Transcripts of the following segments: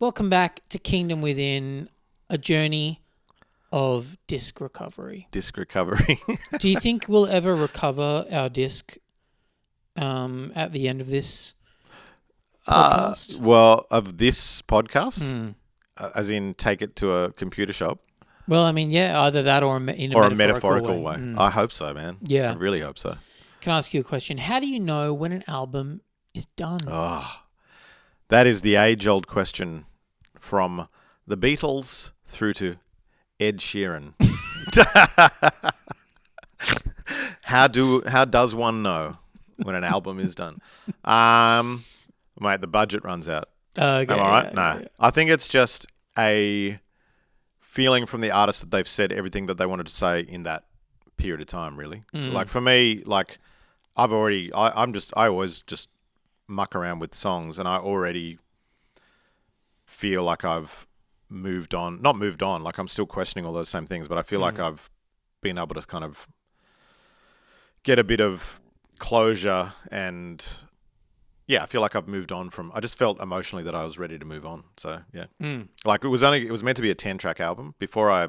Welcome back to Kingdom Within, a journey of disc recovery. Disc recovery. Do you think we'll ever recover our disc at the end of this podcast? Well, of this podcast, as in take it to a computer shop, Well, I mean, yeah, either that or in or a metaphorical way. I hope so, man. Yeah. I really hope so. Can I ask you a question? How do you know when an album is done? Oh, that is the age-old question from the Beatles through to Ed Sheeran. How does one know when an album is done? Mate, the budget runs out. Okay, Am I right? No. Yeah. I think it's just a feeling from the artist that they've said everything that they wanted to say in that period of time, really. Like for me, like I always just muck around with songs, and I already feel like I've not moved on, like I'm still questioning all those same things, but I feel like I've been able to kind of get a bit of closure, and yeah, I feel like I've moved on I just felt emotionally that I was ready to move on. So yeah, like it was meant to be a 10-track album. Before I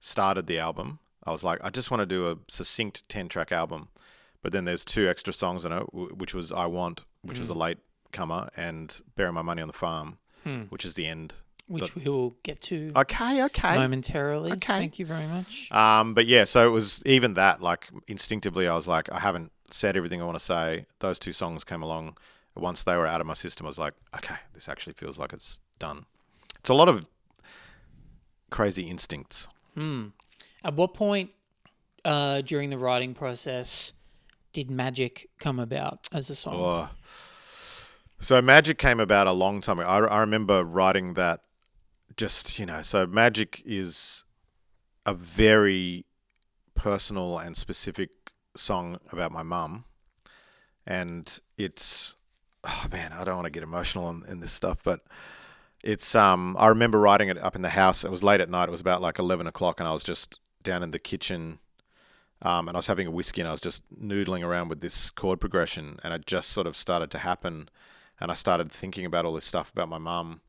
started the album, I was like, I just want to do a succinct 10-track album, but then there's 2 extra songs in it, which was I Want, which was a late comer, and Bury My Money on the Farm, which is the end. Which we will get to Okay. momentarily. Okay. Thank you very much. But yeah, so it was even that, like instinctively I was like, I haven't said everything I want to say. Those 2 songs came along. Once they were out of my system, I was like, okay, this actually feels like it's done. It's a lot of crazy instincts. At what point during the writing process did Magic come about as a song? Oh. So Magic came about a long time ago. I remember writing that so Magic is a very personal and specific song about my mum. And it's, oh man, I don't want to get emotional in this stuff, but it's, I remember writing it up in the house. It was late at night. It was about like 11 o'clock, and I was just down in the kitchen, and I was having a whiskey, and I was just noodling around with this chord progression, and it just sort of started to happen. And I started thinking about all this stuff about my mum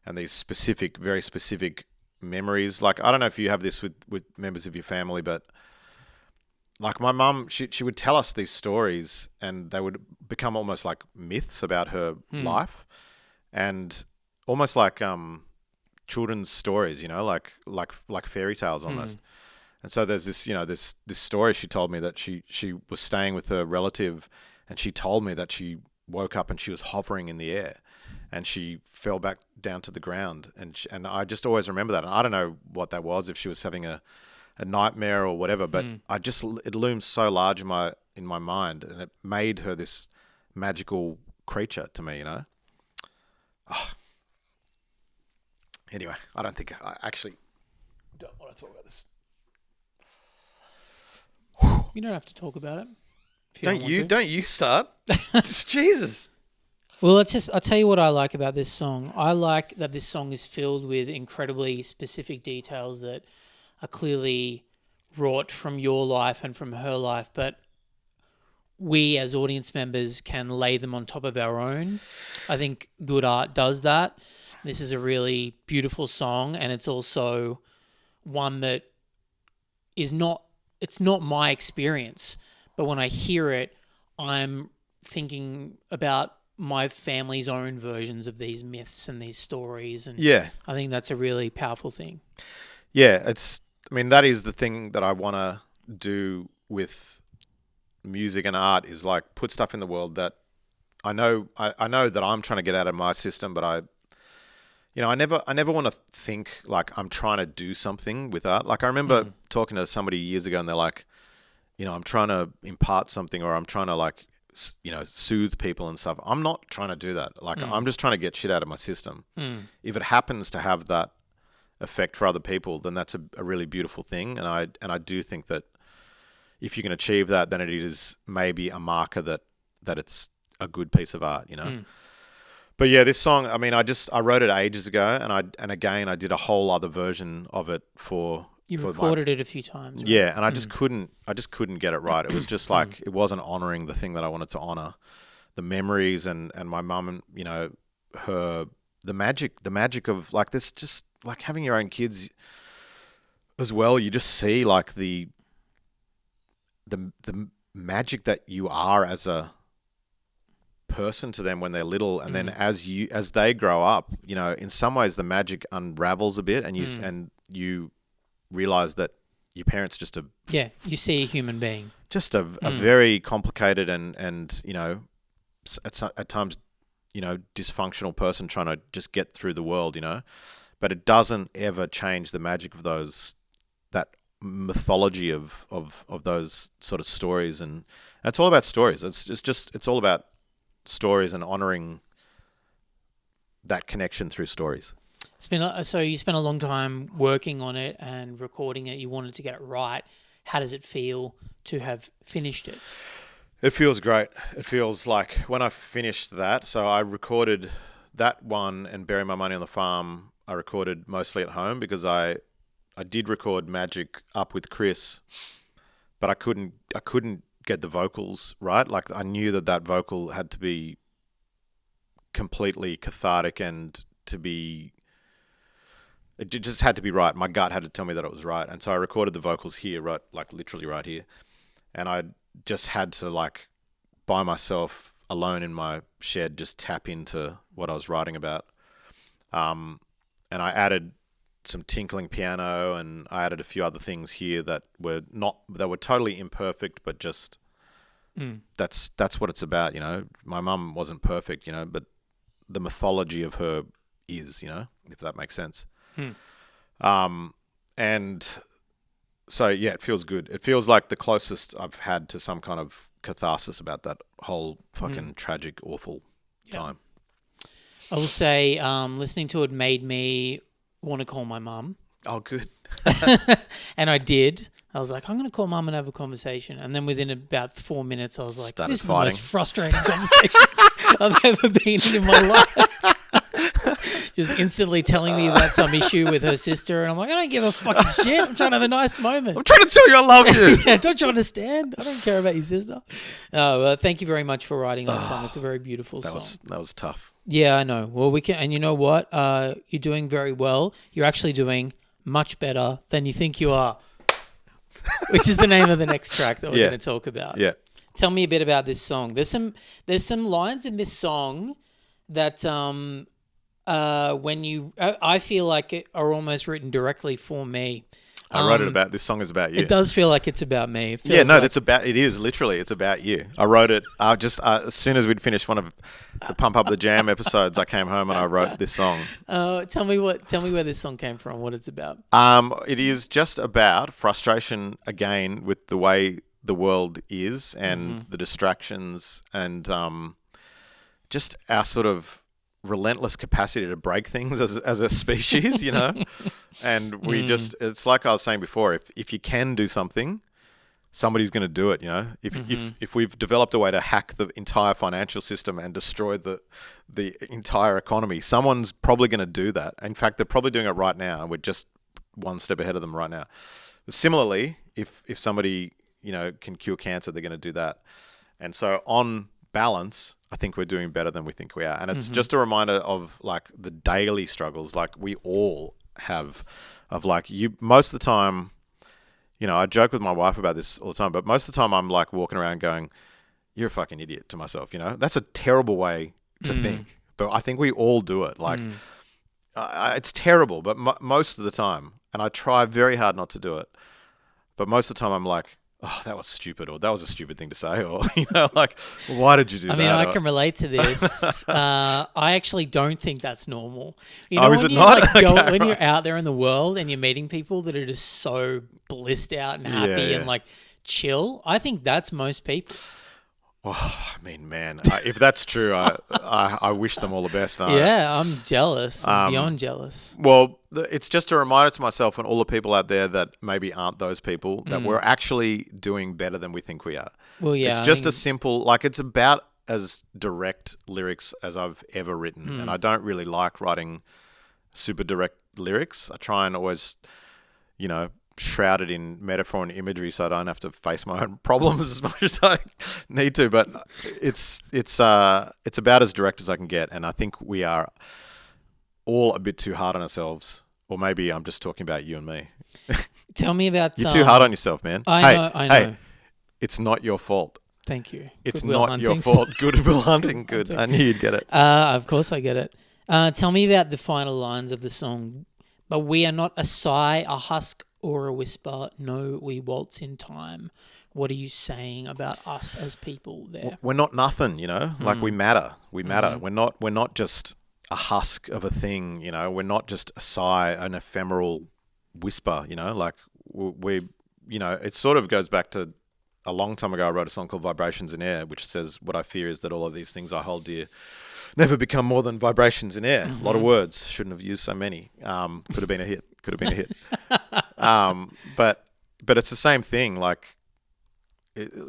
and these specific, very specific memories. Like, I don't know if you have this with members of your family, but like my mum, she would tell us these stories, and they would become almost like myths about her life, and almost like children's stories, like fairy tales almost. And so there's this, this story she told me that she was staying with her relative, and she told me that she woke up and she was hovering in the air, and she fell back down to the ground, and I just always remember that. And I don't know what that was, if she was having a nightmare or whatever, but it looms so large in my mind, and it made her this magical creature to me, Oh. Anyway, I actually don't want to talk about this. You don't have to talk about it. Don't you start? Jesus. Well, I'll tell you what I like about this song. I like that this song is filled with incredibly specific details that are clearly wrought from your life and from her life, but we as audience members can lay them on top of our own. I think good art does that. This is a really beautiful song, and it's also one that it's not my experience, but when I hear it, I'm thinking about my family's own versions of these myths and these stories, and yeah, I think that's a really powerful thing. Yeah, that is the thing that I want to do with music and art, is like put stuff in the world that I know that I'm trying to get out of my system, but I never want to think like I'm trying to do something with art. Like I remember talking to somebody years ago, and they're like, I'm trying to impart something, or I'm trying to like, soothe people and stuff. I'm not trying to do that. Like I'm just trying to get shit out of my system. If it happens to have that effect for other people, then that's a really beautiful thing. And I do think that if you can achieve that, then it is maybe a marker that it's a good piece of art, But yeah, this song, I wrote it ages ago, and again I did a whole other version of it for. You recorded it a few times, right? Yeah, and I just couldn't get it right. It was just like it wasn't honoring the thing that I wanted to honor, the memories and my mum, and her the magic of like this, just like having your own kids as well. You just see like the magic that you are as a person to them when they're little, and then as they grow up, in some ways the magic unravels a bit, and you realize that your parents just you see a human being, just a very complicated and at times dysfunctional person trying to just get through the world, but it doesn't ever change the magic of that mythology of those sort of stories. And it's all about stories. It's all about stories and honoring that connection through stories. So you spent a long time working on it and recording it. You wanted to get it right. How does it feel to have finished it? It feels great. It feels like when I finished that, so I recorded that one and Bury My Money on the Farm, I recorded mostly at home because I did record Magic up with Chris, but I couldn't get the vocals right. Like I knew that vocal had to be completely cathartic and it just had to be right. My gut had to tell me that it was right. And so I recorded the vocals here, right, like literally right here. And I just had to like by myself alone in my shed, just tap into what I was writing about. And I added some tinkling piano, and I added a few other things here that were totally imperfect, but just that's what it's about, My mum wasn't perfect, but the mythology of her is, if that makes sense. And so yeah, it feels good. It feels like the closest I've had to some kind of catharsis about that whole fucking tragic, awful time. I will say, listening to it made me want to call my mum. Oh, good. And I did. I was like, I'm going to call mum and have a conversation. And then within about 4 minutes, I was like, this is the most frustrating conversation I've ever been in my life. Just instantly telling me about some issue with her sister. And I'm like, I don't give a fucking shit. I'm trying to have a nice moment. I'm trying to tell you I love you. Yeah, don't you understand? I don't care about your sister. Thank you very much for writing that song. It's a very beautiful song. That was tough. Yeah, I know. Well, we can, and you know what? You're doing very well. You're actually doing much better than you think you are, which is the name of the next track that we're going to talk about. Yeah. Tell me a bit about this song. There's some lines in this song that I feel like are almost written directly for me. I wrote it about, this song is about you. It does feel like it's about me. It is literally, it's about you. I wrote it, as soon as we'd finished one of the Pump Up the Jam episodes, I came home and I wrote this song. Tell me where this song came from, what it's about. It is just about frustration again with the way the world is and the distractions and just our sort of relentless capacity to break things as a species, and we it's like I was saying before, if you can do something, somebody's going to do it, if we've developed a way to hack the entire financial system and destroy the entire economy, someone's probably going to do that. In fact, they're probably doing it right now, and we're just one step ahead of them right now. Similarly, if somebody can cure cancer, they're going to do that. And so on balance, I think we're doing better than we think we are. And it's just a reminder of like the daily struggles like we all have, of like most of the time, I joke with my wife about this all the time, but most of the time I'm like walking around going, you're a fucking idiot to myself, That's a terrible way to think, but I think we all do it. Like it's terrible, but most of the time, and I try very hard not to do it, but most of the time I'm like, oh, that was stupid, or that was a stupid thing to say, or, like, why did you do that? I mean, I can relate to this. I actually don't think that's normal. Is it not? When you're out there in the world and you're meeting people that are just so blissed out and happy and like chill, I think that's most people. Oh, I mean, man, if that's true, I wish them all the best. I'm jealous. I'm beyond jealous. Well, it's just a reminder to myself and all the people out there that maybe aren't those people, that we're actually doing better than we think we are. Well, yeah. It's just a simple, like, it's about as direct lyrics as I've ever written. And I don't really like writing super direct lyrics. I try and always, shrouded in metaphor and imagery so I don't have to face my own problems as much as I need to, but it's about as direct as I can get, and I think we are all a bit too hard on ourselves. Or maybe I'm just talking about you and me. Tell me about... You're too hard on yourself, man. I know. Hey, it's not your fault. Thank you. It's Good Will not your Hunting. fault. Good Will Hunting. Good. I knew you'd get it. Of course I get it. Tell me about the final lines of the song. But we are not a sigh, a husk, or a whisper. No, we waltz in time. What are you saying about us as people there? We're not nothing, you know. Like we matter. We matter. Mm. We're not just a husk of a thing, you know. We're not just a sigh, an ephemeral whisper, you know. Like we, you know, it sort of goes back to a long time ago. I wrote a song called "Vibrations in Air," which says, "What I fear is that all of these things I hold dear never become more than vibrations in air." A lot of words. Shouldn't have used so many. Could have been a hit. But it's the same thing. Like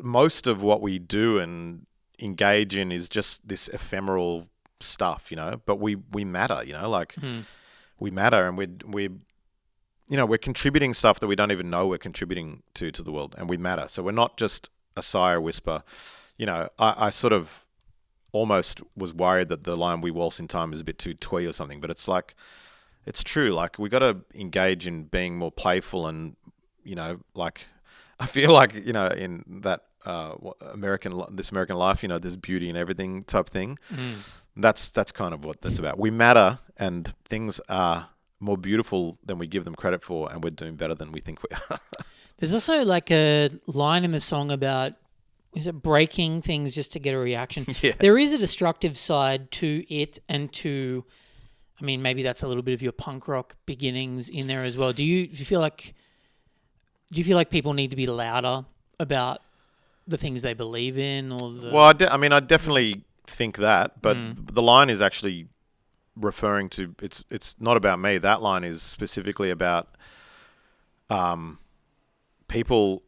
most of what we do and engage in is just this ephemeral stuff, you know. But we matter, you know. Like we matter, and we're you know, we're contributing stuff that we don't even know we're contributing to the world, and we matter. So we're not just a sigh or whisper. You know, I sort of almost was worried that the line "we waltz in time" is a bit too twee or something, but it's like, it's true. Like we got to engage in being more playful, and you know, like I feel like, you know, in that this American life, you know, there's beauty in everything type thing. That's kind of what that's about. We matter, and things are more beautiful than we give them credit for, and we're doing better than we think we are. There's also like a line in the song about, is it breaking things just to get a reaction? Yeah. There is a destructive side to it, and to, I mean, maybe that's a little bit of your punk rock beginnings in there as well. Do you feel like people need to be louder about the things they believe in, or the... Well, I definitely think that, but the line is actually referring to, it's not about me. That line is specifically about people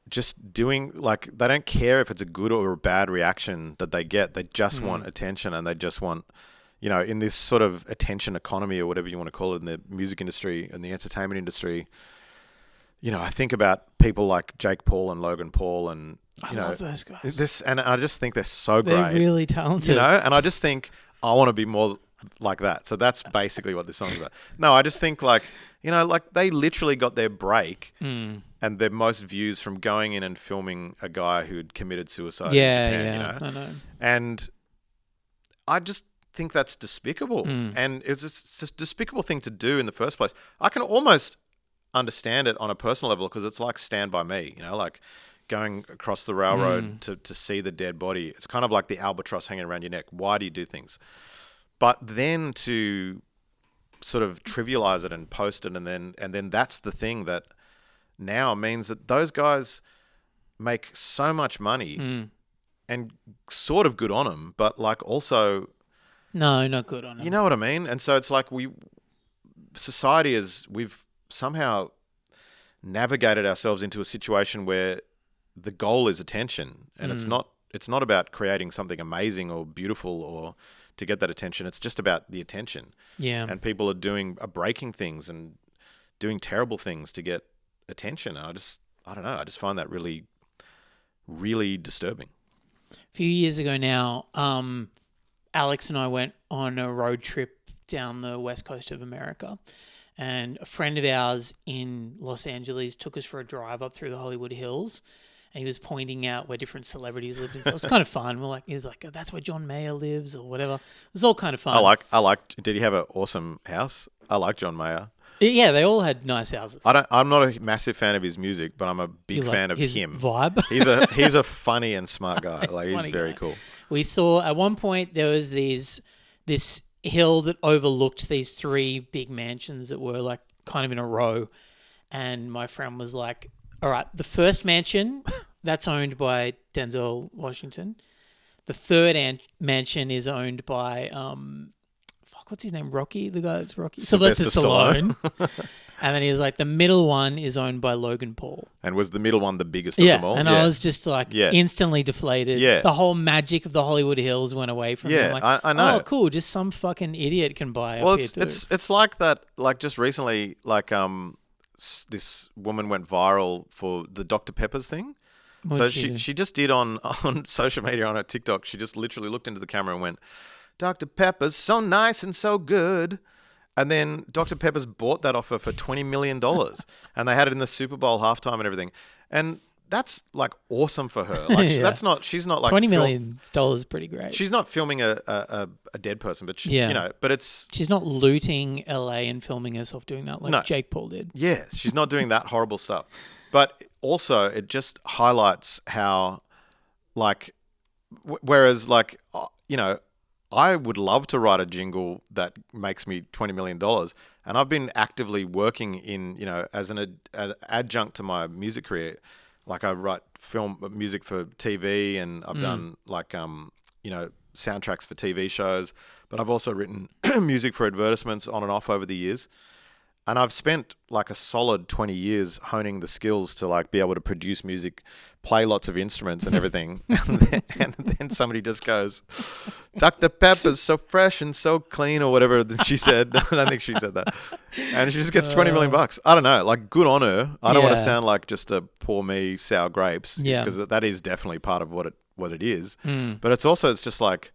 just doing, like, they don't care if it's a good or a bad reaction that they get. They just want attention, and they just want, you know, in this sort of attention economy or whatever you want to call it in the music industry and the entertainment industry. You know, I think about people like Jake Paul and Logan Paul, and I love those guys. And I just think they're so great. They're really talented. You know, and I just think I want to be more like that. So that's basically what this song's about. No, I just think, like, you know, like they literally got their break and their most views from going in and filming a guy who'd committed suicide in Japan, you know? I know. And I just think that's despicable. And it's a despicable thing to do in the first place. I can almost understand it on a personal level, because it's like Stand By Me, you know, like going across the railroad to see the dead body. It's kind of like the albatross hanging around your neck. Why do you do things? But then to sort of trivialize it and post it, and then that's the thing that now means that those guys make so much money and sort of good on them, but like also... No, not good on them. You know what I mean? And so it's like we've somehow navigated ourselves into a situation where the goal is attention, and it's not about creating something amazing or beautiful or to get that attention. It's just about the attention. Yeah. And people are breaking things and doing terrible things to get attention. And I don't know. I just find that really, really disturbing. A few years ago now, Alex and I went on a road trip down the west coast of America, and a friend of ours in Los Angeles took us for a drive up through the Hollywood Hills, and he was pointing out where different celebrities lived. And so it was kind of fun. He was like, oh, that's where John Mayer lives or whatever. It was all kind of fun. I like. Did he have an awesome house? I like John Mayer. Yeah, they all had nice houses. I'm not a massive fan of his music, but I'm a big fan of his him. Vibe. He's a funny and smart guy. Like, he's very cool. We saw at one point there was this hill that overlooked these three big mansions that were like kind of in a row, and my friend was like, all right, the first mansion, that's owned by Denzel Washington. The third mansion is owned by what's his name? Rocky, the guy that's Rocky. Sylvester Stallone. And then he was like, the middle one is owned by Logan Paul. And was the middle one the biggest of them all? And I was just like instantly deflated. Yeah. The whole magic of the Hollywood Hills went away from me. Yeah, Like, I know. Oh, cool. Just some fucking idiot can buy Well, up here too. it's like that. Like just recently, like this woman went viral for the Dr. Pepper's thing. So she just did on social media, on her TikTok. She just literally looked into the camera and went, Dr. Pepper's so nice and so good. And then Dr. Pepper's bought that off her for $20 million. And they had it in the Super Bowl halftime and everything. And that's like awesome for her. Like she's not like $20 million is pretty great. She's not filming a dead person, but but it's she's not looting LA and filming herself doing that like Jake Paul did. Yeah, she's not doing that horrible stuff. But also it just highlights how like whereas like I would love to write a jingle that makes me $20 million. And I've been actively working in, as an adjunct to my music career. Like I write film music for TV and I've done like, soundtracks for TV shows. But I've also written music for advertisements on and off over the years. And I've spent like a solid 20 years honing the skills to like be able to produce music, play lots of instruments and everything. and then somebody just goes, Dr. Pepper's so fresh and so clean or whatever she said. I don't think she said that. And she just gets 20 million bucks. I don't know. Like good on her. I don't want to sound like just a poor me sour grapes. Yeah. Because that is definitely part of what it is. But it's just like,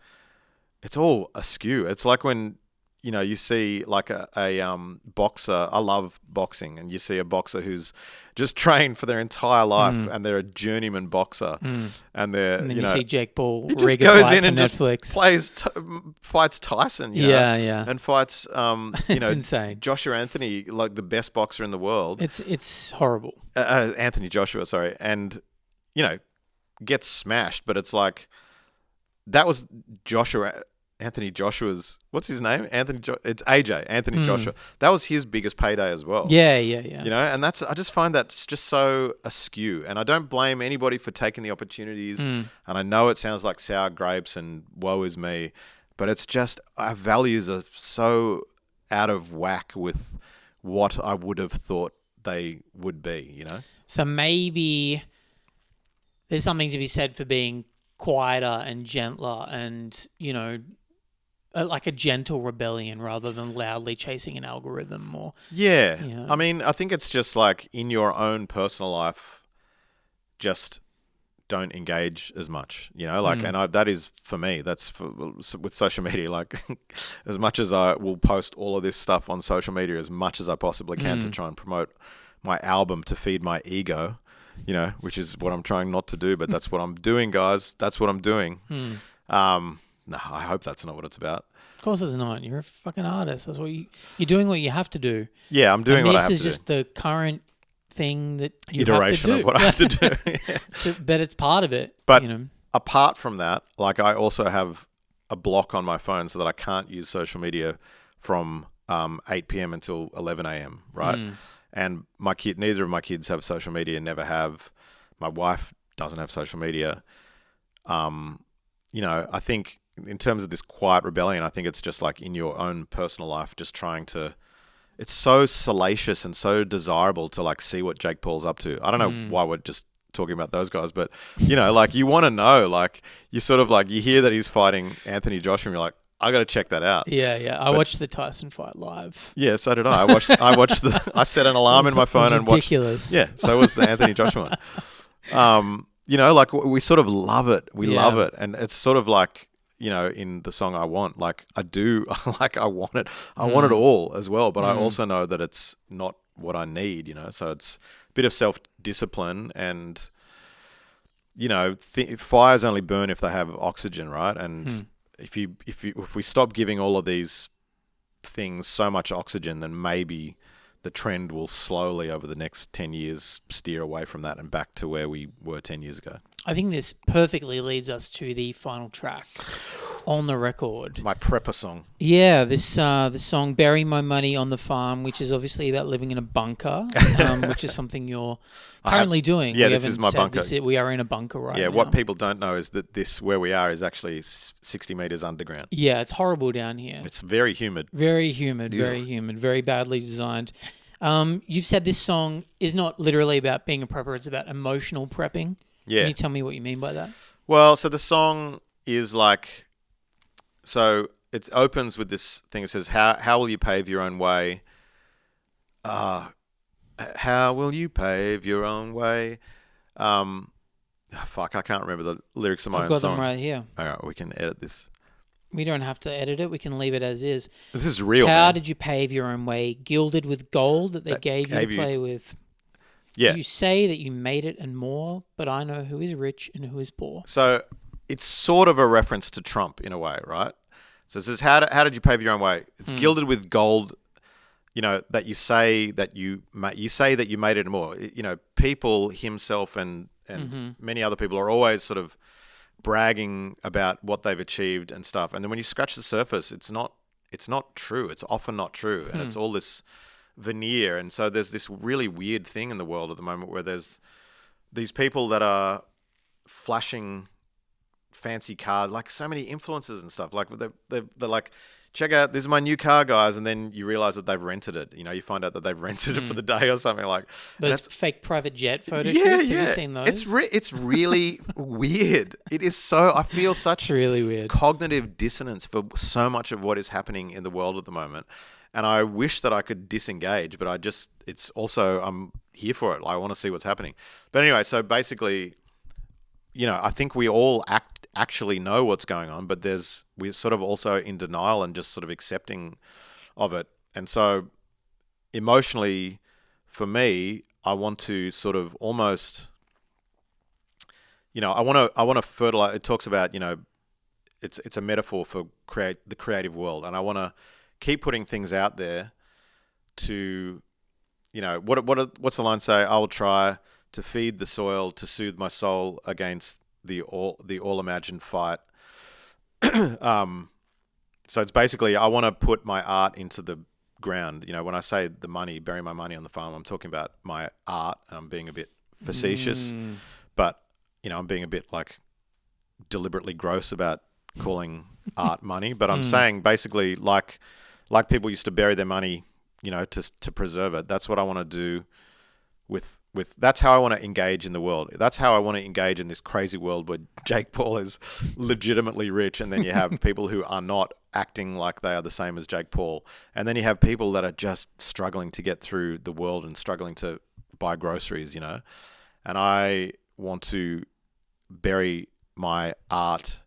it's all askew. It's like when, you see like a boxer. I love boxing, and you see a boxer who's just trained for their entire life, and they're a journeyman boxer, and then you see Jake Paul. He just goes in and Netflix. just fights Tyson. And fights. It's insane. Joshua Anthony, like the best boxer in the world. It's horrible. Anthony Joshua, sorry, and gets smashed, but it's like that was Anthony Joshua's, what's his name? It's AJ, Anthony Joshua. That was his biggest payday as well. Yeah. And I just find that's just so askew. And I don't blame anybody for taking the opportunities. And I know it sounds like sour grapes and woe is me, but it's just our values are so out of whack with what I would have thought they would be, So maybe there's something to be said for being quieter and gentler and, like a gentle rebellion rather than loudly chasing an algorithm or... Yeah. I mean, I think it's just like in your own personal life, just don't engage as much, and that is for me, that's with social media, like as much as I will post all of this stuff on social media as much as I possibly can to try and promote my album to feed my ego, which is what I'm trying not to do, but that's what I'm doing, guys. That's what I'm doing. No, I hope that's not what it's about. Of course it's not. You're a fucking artist. That's what you're doing what you have to do. Yeah, I'm doing what I have to do. This is just the current thing that you iteration have to do. of what I have to do. Yeah. But it's part of it. But apart from that, like I also have a block on my phone so that I can't use social media from 8 p.m. until 11 a.m., right? And neither of my kids have social media, never have. My wife doesn't have social media. I think in terms of this quiet rebellion, I think it's just like in your own personal life, just trying to, it's so salacious and so desirable to like see what Jake Paul's up to. I don't know why we're just talking about those guys, but like you want to know, like you sort of like, you hear that he's fighting Anthony Joshua and you're like, I got to check that out. Yeah. I watched the Tyson fight live. Yeah, so did I. I set an alarm in my phone and watched. Ridiculous. Yeah, so was the Anthony Joshua one. Like we sort of love it. We love it. And it's sort of like, in the song I Want, like I do, like I want it. I want it all as well, but I also know that it's not what I need, so it's a bit of self-discipline and, fires only burn if they have oxygen, right? And if we stop giving all of these things so much oxygen, then maybe the trend will slowly over the next 10 years steer away from that and back to where we were 10 years ago. I think this perfectly leads us to the final track on the record. My prepper song. Yeah, this song, Bury My Money on the Farm, which is obviously about living in a bunker, which is something you're currently doing. Yeah, this is my bunker. We are in a bunker right now. Yeah, what people don't know is that where we are, is actually 60 meters underground. Yeah, it's horrible down here. It's very humid. Very humid, very badly designed. You've said this song is not literally about being a prepper, it's about emotional prepping. Yeah. Can you tell me what you mean by that? Well, so the song is like, so it opens with this thing. It says, how will you pave your own way? How will you pave your own way? I can't remember the lyrics of my own song. I've got them right here. All right, we can edit this. We don't have to edit it. We can leave it as is. This is real, How man. did you pave your own way? Gilded with gold that they That gave you gave to you- play with. Yeah. You say that you made it and more, but I know who is rich and who is poor. So it's sort of a reference to Trump in a way, right? So it says, how did you pave your own way? It's gilded with gold, that you say that you say that you made it and more. People, himself and many other people are always sort of bragging about what they've achieved and stuff. And then when you scratch the surface, it's not true. It's often not true. And it's all this veneer. And so there's this really weird thing in the world at the moment where there's these people that are flashing fancy cars, like so many influencers and stuff. Like they're like, check out, this is my new car, guys. And then you realize that they've rented it. You find out that they've rented it for the day or something like. Those fake private jet photo Yeah, shoots. yeah. Have you seen those? It's really weird. It is so. I feel such It's really weird. cognitive dissonance for so much of what is happening in the world at the moment. And I wish that I could disengage, but it's also, I'm here for it. I want to see what's happening. But anyway, so basically, I think we all actually know what's going on, but we're sort of also in denial and just sort of accepting of it. And so emotionally, for me, I want to sort of almost, I want to fertilize. It talks about, it's a metaphor for the creative world, and I want to keep putting things out there to, what's the line say? I will try to feed the soil to soothe my soul against the all imagined fight. So it's basically, I want to put my art into the ground. When I say the money, bury my money on the farm, I'm talking about my art, and I'm being a bit facetious, but I'm being a bit like deliberately gross about calling art money, but I'm saying basically like people used to bury their money, to preserve it. That's what I want to do with that's how I want to engage in the world. That's how I want to engage in this crazy world where Jake Paul is legitimately rich, and then you have people who are not acting like they are the same as Jake Paul, and then you have people that are just struggling to get through the world and struggling to buy groceries, and I want to bury my art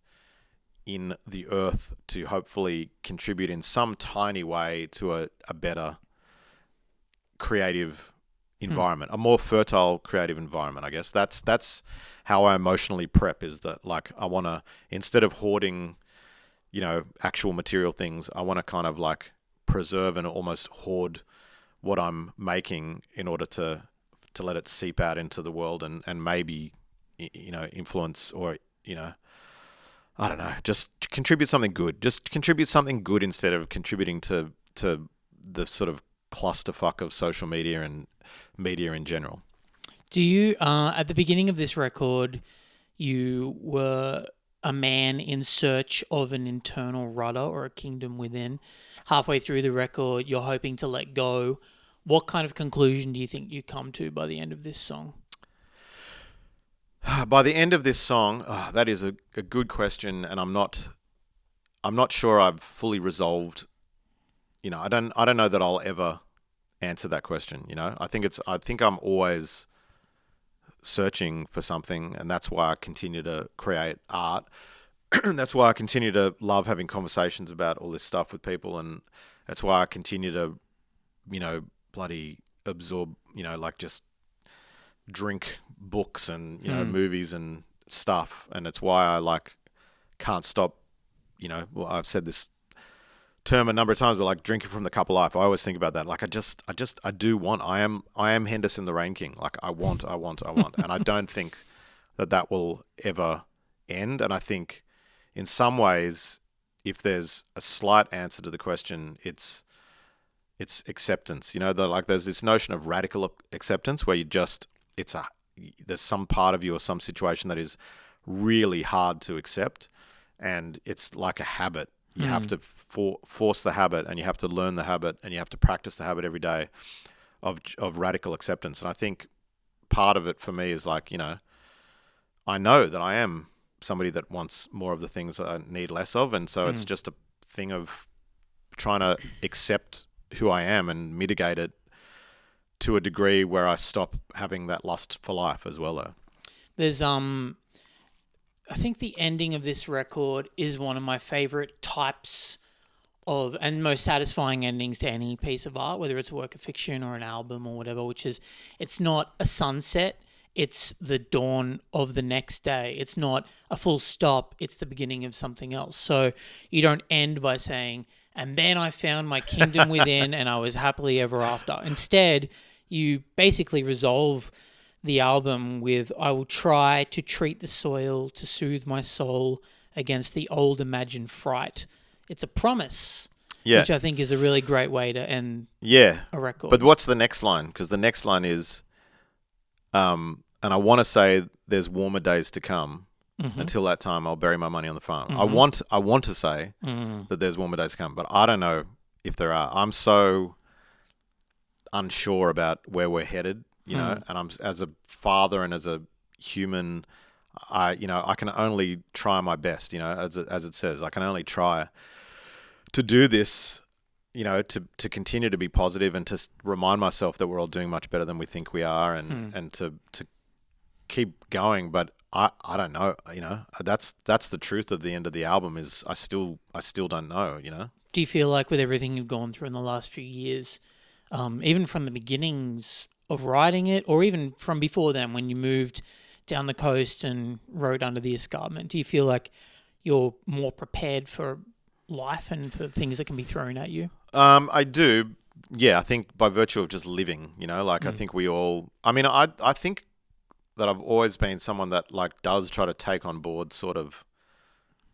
in the earth to hopefully contribute in some tiny way to a better creative environment, a more fertile creative environment. I guess that's how I emotionally prep, is that like I want to, instead of hoarding, actual material things, I want to kind of like preserve and almost hoard what I'm making in order to let it seep out into the world and maybe, influence or, I don't know, just contribute something good. Just contribute something good instead of contributing to the sort of clusterfuck of social media and media in general. Do you, at the beginning of this record, you were a man in search of an internal rudder or a kingdom within. Halfway through the record, you're hoping to let go. What kind of conclusion do you think you come to by the end of this song? By the end of this song, that is a good question, and I'm not sure I've fully resolved. I don't know that I'll ever answer that question. I think I'm always searching for something, and that's why I continue to create art. That's why I continue to love having conversations about all this stuff with people, and that's why I continue to, bloody absorb, like just drink books and movies and stuff. And it's why I like can't stop. Well, I've said this term a number of times, but like drinking from the cup of life, I always think about that. Like I do want. I am Henderson the Rain King. Like I want, and I don't think that will ever end. And I think in some ways, if there's a slight answer to the question, it's acceptance. There's this notion of radical acceptance where there's some part of you or some situation that is really hard to accept, and it's like a habit. You have to force the habit, and you have to learn the habit, and you have to practice the habit every day of radical acceptance. And I think part of it for me is like, I know that I am somebody that wants more of the things that I need less of, and so it's just a thing of trying to accept who I am and mitigate it to a degree where I stop having that lust for life as well, though. There's I think the ending of this record is one of my favorite types of and most satisfying endings to any piece of art, whether it's a work of fiction or an album or whatever, which is it's not a sunset, it's the dawn of the next day. It's not a full stop, it's the beginning of something else. So you don't end by saying, and then I found my kingdom within and I was happily ever after. Instead, you basically resolve the album with, I will try to treat the soil to soothe my soul against the old imagined fright. It's a promise, which I think is a really great way to end a record. But what's the next line? Because the next line is, and I want to say there's warmer days to come. Mm-hmm. Until that time, I'll bury my money on the farm. Mm-hmm. I want to say that there's warmer days to come, but I don't know if there are. I'm so unsure about where we're headed, you know, and I'm as a father and as a human, I can only try my best, you know, as it says, I can only try to do this, you know, to continue to be positive and to remind myself that we're all doing much better than we think we are, and to keep going. But I don't know, you know, that's the truth of the end of the album is I still don't know, you know. Do you feel like with everything you've gone through in the last few years, even from the beginnings of writing it, or even from before then when you moved down the coast and wrote Under the Escarpment, do you feel like you're more prepared for life and for things that can be thrown at you? I do. Yeah, I think by virtue of just living, you know, like I think we all, I mean, I think that I've always been someone that like does try to take on board sort of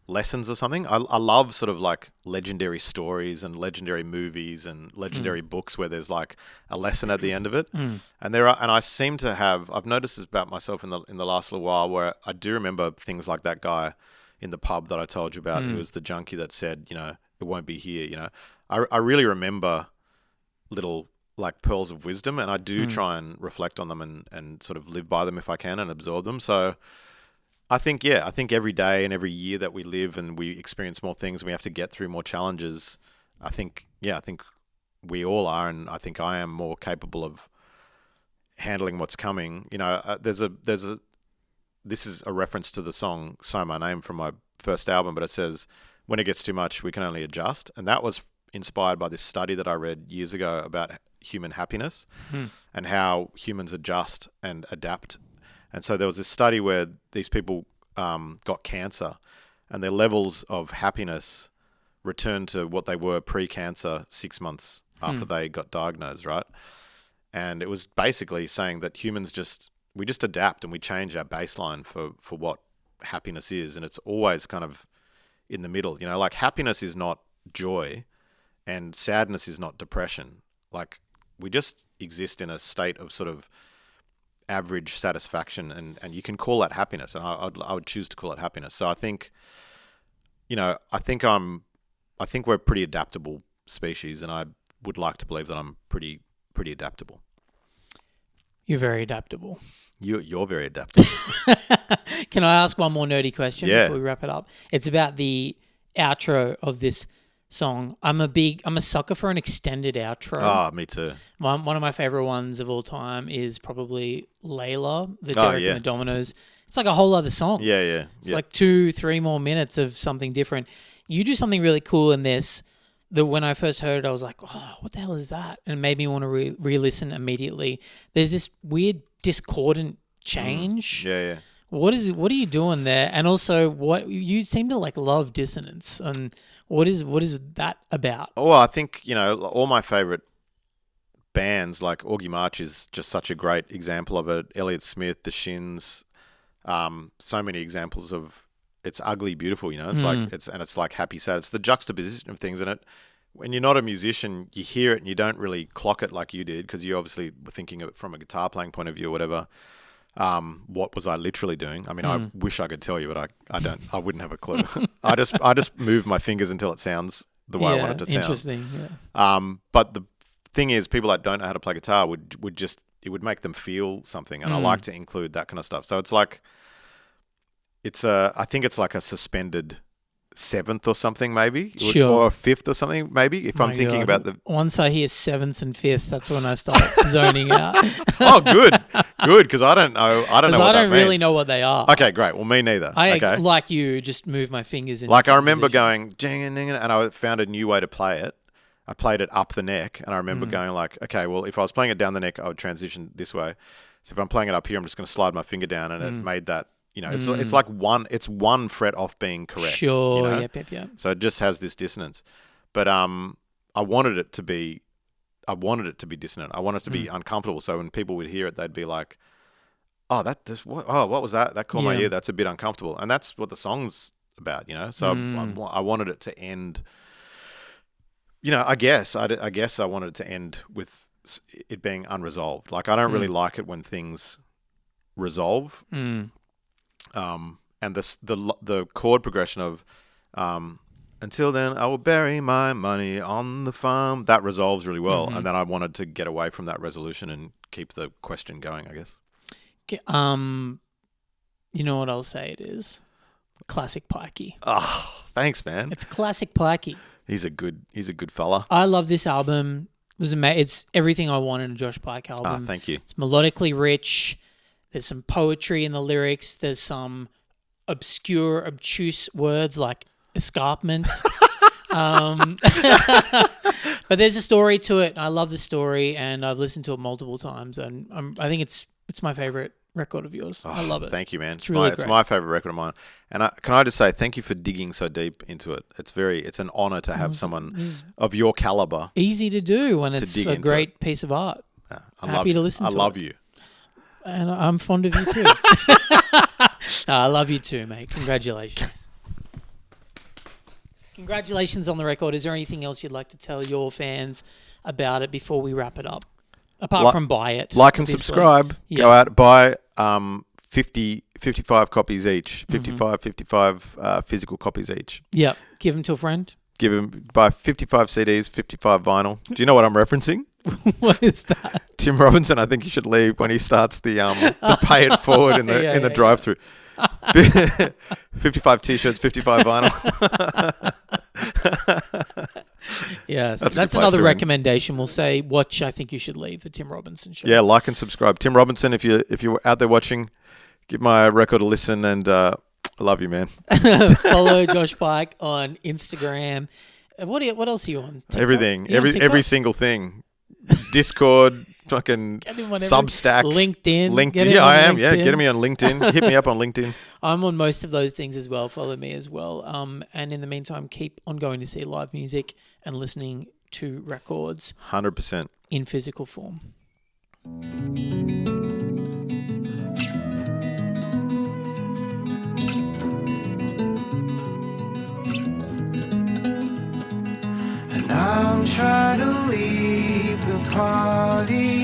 lessons or something. I love sort of like legendary stories and legendary movies and legendary books where there's like a lesson at the end of it. And I seem to have, I've noticed this about myself in the last little while, where I do remember things like that guy in the pub that I told you about, who was the junkie that said, you know, it won't be here, you know. I really remember little like pearls of wisdom, and I do try and reflect on them and sort of live by them if I can and absorb them. So I think every day and every year that we live and we experience more things and we have to get through more challenges, I think we all are, and I think I am more capable of handling what's coming. You know, this is a reference to the song "Say My Name" from my first album, but it says, "When it gets too much, we can only adjust," and that was inspired by this study that I read years ago about human happiness and how humans adjust and adapt. And so there was this study where these people got cancer and their levels of happiness returned to what they were pre-cancer 6 months after they got diagnosed, right? And it was basically saying that humans we just adapt and we change our baseline for what happiness is. And it's always kind of in the middle, you know, like happiness is not joy and sadness is not depression. Like we just exist in a state of sort of average satisfaction, and you can call that happiness, and I would choose to call it happiness. So I think, you know, I think we're a pretty adaptable species, and I would like to believe that I'm pretty adaptable. You're very adaptable. You're very adaptable. Can I ask one more nerdy question before we wrap it up? It's about the outro of this song. I'm a sucker for an extended outro. Oh, me too. One of my favorite ones of all time is probably Layla, the Derek and the Dominoes. It's like a whole other song. Yeah. It's like 2-3 more minutes of something different. You do something really cool in this that when I first heard it, I was like, oh, what the hell is that? And it made me want to re-listen immediately. There's this weird discordant change. Yeah. What are you doing there? And also, what you seem to like love dissonance. And what is that about? Oh, well, I think, you know, all my favorite bands, like Augie March is just such a great example of it. Elliott Smith, The Shins, so many examples of it's ugly, beautiful, you know. It's like it's like happy, sad. It's the juxtaposition of things in it. When you're not a musician, you hear it and you don't really clock it like you did, because you obviously were thinking of it from a guitar playing point of view or whatever. What was I literally doing? I mean, I wish I could tell you, but I don't. I wouldn't have a clue. I just move my fingers until it sounds the way I want it to sound. Interesting. Yeah. But the thing is, people that don't know how to play guitar would just, it would make them feel something, and I like to include that kind of stuff. So it's like, I think it's like a suspended seventh or something, maybe, or a fifth or something, maybe. If I'm thinking about the once I hear sevenths and fifths, that's when I start zoning out. Oh, good. Good, because I don't know. I don't know Because what I that don't really means. know what they are. Okay, great. Well, me neither. I, okay. like you, just move my fingers in. Like I remember position. going ding ding, and I found a new way to play it. I played it up the neck, and I remember going like, okay, well, if I was playing it down the neck, I would transition this way. So if I'm playing it up here, I'm just going to slide my finger down, and it made that. It's like one fret off being correct. Sure. Yep. So it just has this dissonance, but I wanted it to be dissonant. I wanted it to be uncomfortable. So when people would hear it, they'd be like, "Oh, what was that? That caught my ear. That's a bit uncomfortable." And that's what the song's about, So I wanted it to end. I guess I wanted it to end with it being unresolved. Like I don't really like it when things resolve. And the chord progression of until then I will bury my money on the farm, that resolves really well. And then I wanted to get away from that resolution and keep the question going, I guess. You know what I'll say it is? Classic Pikey. Oh, thanks, man. It's classic Pikey. He's a good fella. I love this album. It's everything I want in a Josh Pike album. Thank you. It's melodically rich. There's some poetry in the lyrics. There's some obscure, obtuse words like escarpment. But there's a story to it. I love the story, and I've listened to it multiple times, and I think it's my favorite record of yours. I love it. Thank you, man. It's really it's great. my favorite record of mine. And can I just say thank you for digging so deep into it. It's an honor to have someone of your caliber. Easy to do when it's dig a into great piece of art. Happy to listen to it. I love you. And I'm fond of you too. No, I love you too, mate. Congratulations. Congratulations on the record. Is there anything else you'd like to tell your fans about it before we wrap it up? Apart from buy it. Like and obviously. subscribe. Yeah. Go out, buy 55 copies each. 55 physical copies each. Yeah. Give them to a friend. Buy 55 CDs, 55 vinyl. Do you know what I'm referencing? What is that? Tim Robinson, I think you should leave when he starts the pay it forward in the drive-through. 55 t-shirts, 55 vinyl. Yes, that's another recommendation. We'll say watch I Think You Should Leave, the Tim Robinson show. Yeah, like and subscribe. Tim Robinson, if you're out there watching, give my record a listen, and I love you, man. Follow Josh Pike on Instagram. What else are you on? TikTok? Everything. You on TikTok? Every single thing. Discord, fucking Substack, LinkedIn. Yeah, I am. Yeah, get me on LinkedIn. Hit me up on LinkedIn. I'm on most of those things as well. Follow me as well. And in the meantime, keep on going to see live music and listening to records 100% in physical form. And I'll try to leave the party